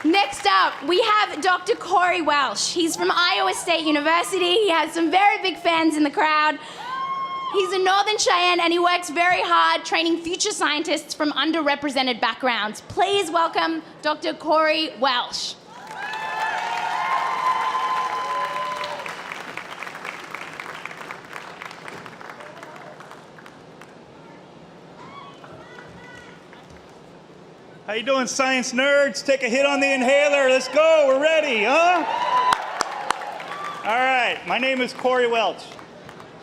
Next up, we have Dr. Corey Welch. He's from Iowa State University. He has some very big fans in the crowd. He's a Northern Cheyenne and he works very hard training future scientists from underrepresented backgrounds. Please welcome Dr. Corey Welch. How you doing, science nerds? Take a hit on the inhaler. Let's go. We're ready, huh? All right. My name is Corey Welch.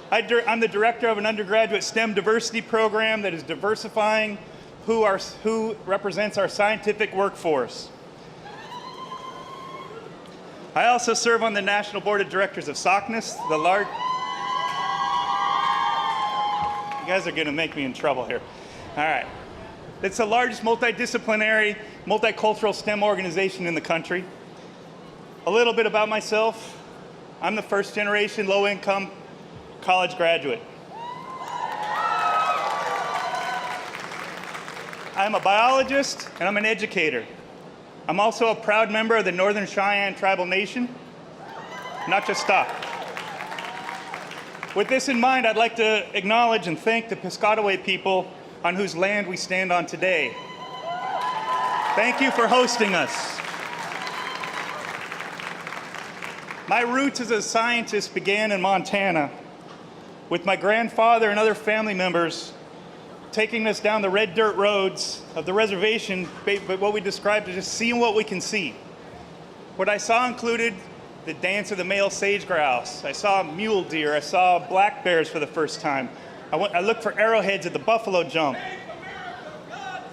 I'm the director of an undergraduate STEM diversity program that is diversifying who represents our scientific workforce. I also serve on the National Board of Directors of SACNAS, the large... You guys are going to make me in trouble here. All right. It's the largest multidisciplinary, multicultural STEM organization in the country. A little bit about myself. I'm the first generation low-income college graduate. I'm a biologist and I'm an educator. I'm also a proud member of the Northern Cheyenne Tribal Nation. Not just stop. With this in mind, I'd like to acknowledge and thank the Piscataway people on whose land we stand on today. Thank you for hosting us. My roots as a scientist began in Montana, with my grandfather and other family members taking us down the red dirt roads of the reservation, but what we described as just seeing what we can see. What I saw included the dance of the male sage grouse. I saw mule deer. I saw black bears for the first time. I looked for arrowheads at the buffalo jump.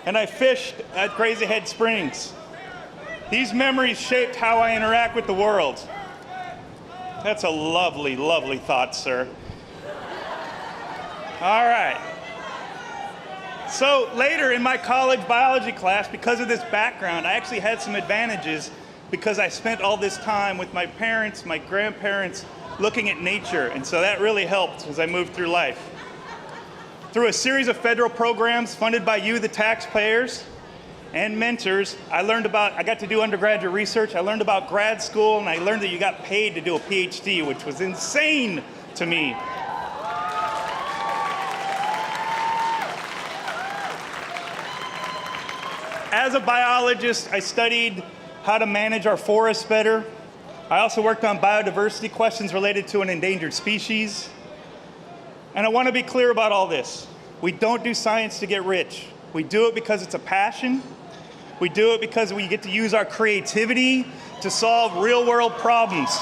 And I fished at Crazy Head Springs. These memories shaped how I interact with the world. That's a lovely, lovely thought, sir. All right. So later in my college biology class, because of this background, I actually had some advantages because I spent all this time with my parents, my grandparents, looking at nature. And so that really helped as I moved through life. Through a series of federal programs funded by you, the taxpayers, and mentors, I got to do undergraduate research. I learned about grad school, and I learned that you got paid to do a PhD, which was insane to me. As a biologist, I studied how to manage our forests better. I also worked on biodiversity questions related to an endangered species. And I want to be clear about all this. We don't do science to get rich. We do it because it's a passion. We do it because we get to use our creativity to solve real-world problems.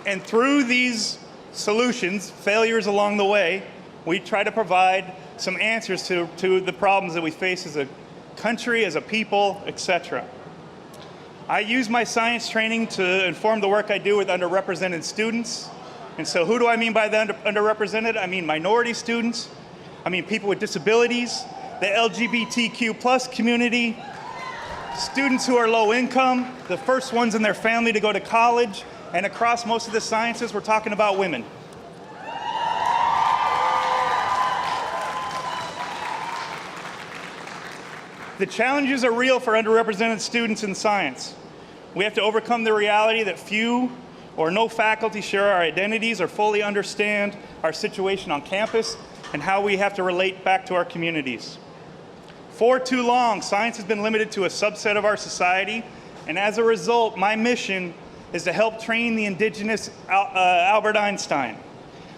And through these solutions, failures along the way, we try to provide some answers to the problems that we face as a country, as a people, etc. I use my science training to inform the work I do with underrepresented students. And so who do I mean by the underrepresented? I mean minority students. I mean people with disabilities, the LGBTQ+ community, students who are low income, the first ones in their family to go to college, and across most of the sciences, we're talking about women. The challenges are real for underrepresented students in science. We have to overcome the reality that few or no faculty share our identities or fully understand our situation on campus and how we have to relate back to our communities. For too long, science has been limited to a subset of our society, and as a result, my mission is to help train the indigenous Albert Einstein,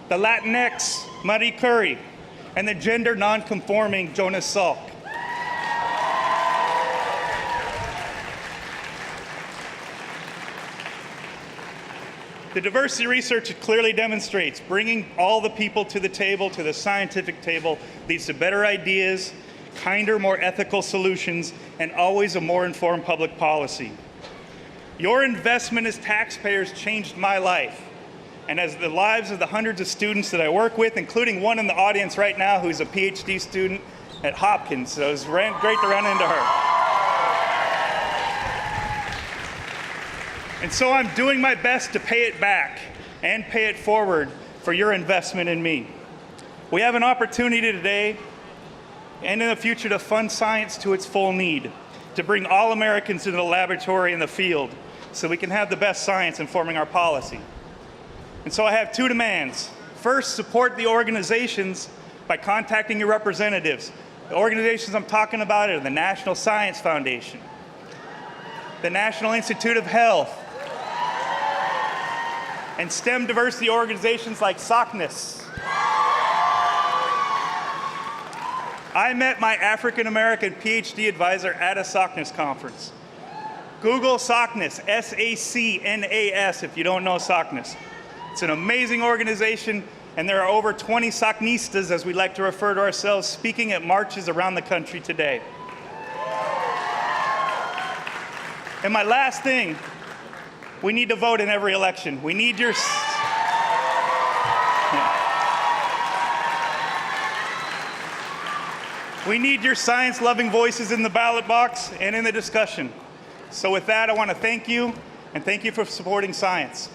the Latinx Marie Curie, and the gender non-conforming Jonas Salk. The diversity research clearly demonstrates bringing all the people to the table, to the scientific table, leads to better ideas, kinder, more ethical solutions, and always a more informed public policy. Your investment as taxpayers changed my life, and as the lives of the hundreds of students that I work with, including one in the audience right now who's a PhD student at Hopkins, so it was great to run into her. And so I'm doing my best to pay it back and pay it forward for your investment in me. We have an opportunity today and in the future to fund science to its full need, to bring all Americans into the laboratory and the field so we can have the best science informing our policy. And so I have two demands. First, support the organizations by contacting your representatives. The organizations I'm talking about are the National Science Foundation, the National Institute of Health, and STEM diversity organizations like SACNAS. I met my African-American PhD advisor at a SACNAS conference. Google SACNAS, S-A-C-N-A-S, if you don't know SACNAS. It's an amazing organization, and there are over 20 SACNistas, as we like to refer to ourselves, speaking at marches around the country today. And my last thing, we need to vote in every election. We need your... We need your science-loving voices in the ballot box and in the discussion. So with that, I want to thank you, and thank you for supporting science.